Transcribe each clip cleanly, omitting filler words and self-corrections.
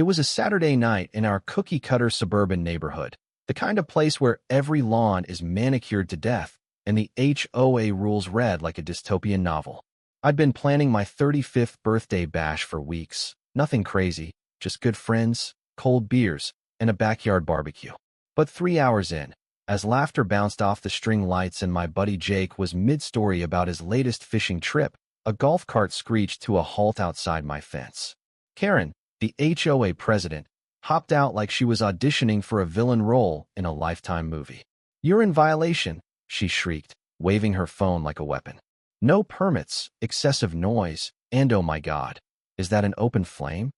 It was a Saturday night in our cookie-cutter suburban neighborhood, the kind of place where every lawn is manicured to death and the HOA rules read like a dystopian novel. I'd been planning my 35th birthday bash for weeks. Nothing crazy, just good friends, cold beers, and a backyard barbecue. But 3 hours in, as laughter bounced off the string lights and my buddy Jake was mid-story about his latest fishing trip, a golf cart screeched to a halt outside my fence. Karen, the HOA president, hopped out like she was auditioning for a villain role in a Lifetime movie. "You're in violation," she shrieked, waving her phone like a weapon. "No permits, excessive noise, and oh my God, is that an open flame?"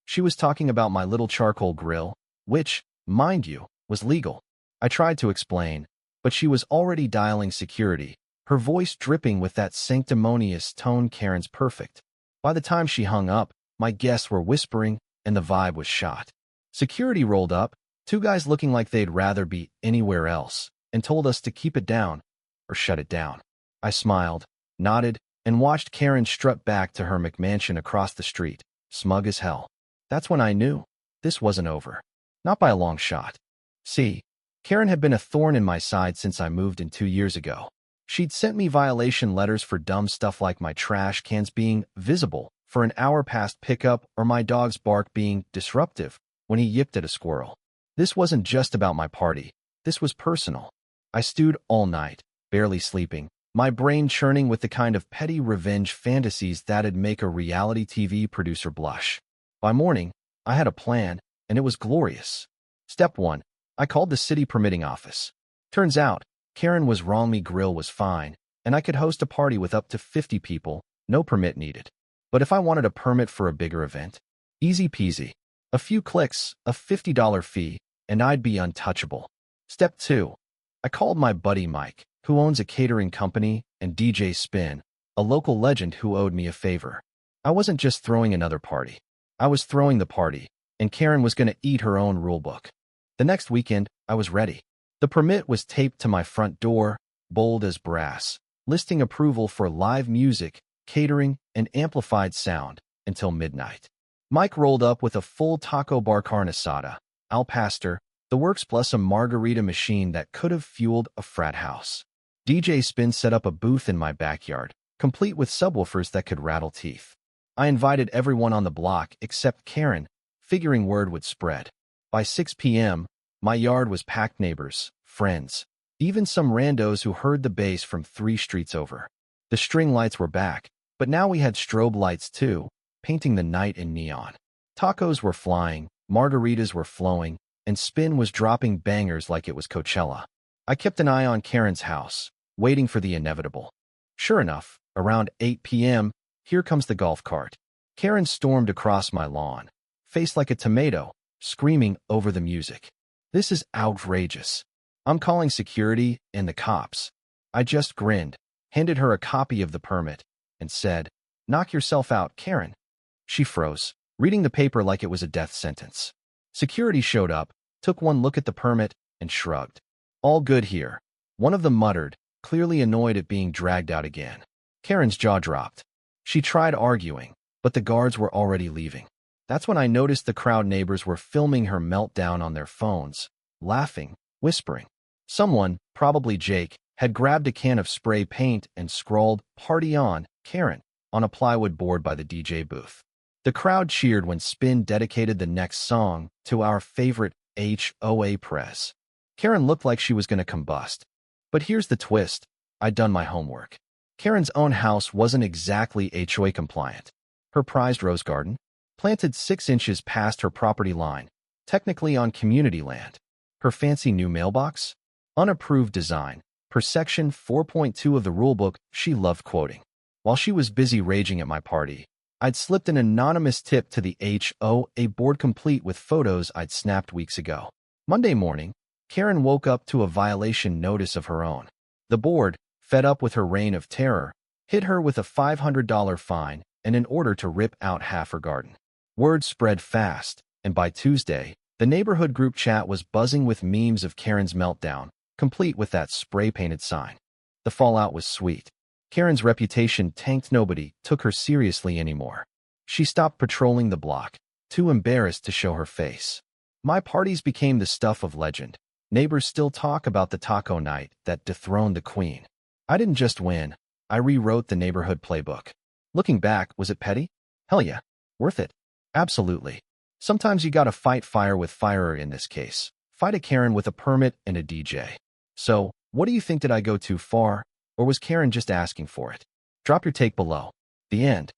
She was talking about my little charcoal grill, which, mind you, was legal. I tried to explain, but she was already dialing security, her voice dripping with that sanctimonious tone Karen's perfect. By the time she hung up, my guests were whispering, and the vibe was shot. Security rolled up, two guys looking like they'd rather be anywhere else, and told us to keep it down, or shut it down. I smiled, nodded, and watched Karen strut back to her McMansion across the street, smug as hell. That's when I knew this wasn't over. Not by a long shot. See, Karen had been a thorn in my side since I moved in 2 years ago. She'd sent me violation letters for dumb stuff like my trash cans being visible for an hour past pickup or my dog's bark being disruptive when he yipped at a squirrel. This wasn't just about my party. This was personal. I stewed all night, barely sleeping, my brain churning with the kind of petty revenge fantasies that'd make a reality TV producer blush. By morning, I had a plan, and it was glorious. Step 1. I called the city permitting office. Turns out, Karen was wrong. Me grill was fine, and I could host a party with up to 50 people, no permit needed. But if I wanted a permit for a bigger event, easy peasy. A few clicks, a $50 fee, and I'd be untouchable. Step 2. I called my buddy Mike, who owns a catering company, and DJ Spin, a local legend who owed me a favor. I wasn't just throwing another party. I was throwing the party, and Karen was going to eat her own rulebook. The next weekend, I was ready. The permit was taped to my front door, bold as brass, listing approval for live music, catering, and amplified sound until midnight. Mike rolled up with a full taco bar carne asada, al pastor, the works plus a margarita machine that could have fueled a frat house. DJ Spin set up a booth in my backyard, complete with subwoofers that could rattle teeth. I invited everyone on the block except Karen, figuring word would spread. By 6 p.m., my yard was packed. Neighbors, friends, even some randos who heard the bass from 3 streets over. The string lights were back, but now we had strobe lights too, painting the night in neon. Tacos were flying, margaritas were flowing, and Spin was dropping bangers like it was Coachella. I kept an eye on Karen's house, waiting for the inevitable. Sure enough, around 8 p.m., here comes the golf cart. Karen stormed across my lawn, face like a tomato, screaming over the music. "This is outrageous. I'm calling security and the cops." I just grinned, handed her a copy of the permit, and said, "Knock yourself out, Karen." She froze, reading the paper like it was a death sentence. Security showed up, took one look at the permit, and shrugged. "All good here," one of them muttered, clearly annoyed at being dragged out again. Karen's jaw dropped. She tried arguing, but the guards were already leaving. That's when I noticed the crowd neighbors were filming her meltdown on their phones, laughing, whispering. Someone, probably Jake, had grabbed a can of spray paint and scrawled, "Party on, Karen," on a plywood board by the DJ booth. The crowd cheered when Spin dedicated the next song to our favorite HOA press. Karen looked like she was going to combust. But here's the twist. I'd done my homework. Karen's own house wasn't exactly HOA compliant. Her prized rose garden, planted 6 inches past her property line, technically on community land. Her fancy new mailbox, unapproved design, per section 4.2 of the rulebook she loved quoting. While she was busy raging at my party, I'd slipped an anonymous tip to the HOA board complete with photos I'd snapped weeks ago. Monday morning, Karen woke up to a violation notice of her own. The board, fed up with her reign of terror, hit her with a $500 fine and an order to rip out half her garden. Word spread fast, and by Tuesday, the neighborhood group chat was buzzing with memes of Karen's meltdown, complete with that spray-painted sign. The fallout was sweet. Karen's reputation tanked. Nobody took her seriously anymore. She stopped patrolling the block, too embarrassed to show her face. My parties became the stuff of legend. Neighbors still talk about the taco night that dethroned the queen. I didn't just win. I rewrote the neighborhood playbook. Looking back, was it petty? Hell yeah. Worth it? Absolutely. Sometimes you gotta fight fire with fire in this case. Fight a Karen with a permit and a DJ. So, what do you think? Did I go too far? Or was Karen just asking for it? Drop your take below. The end.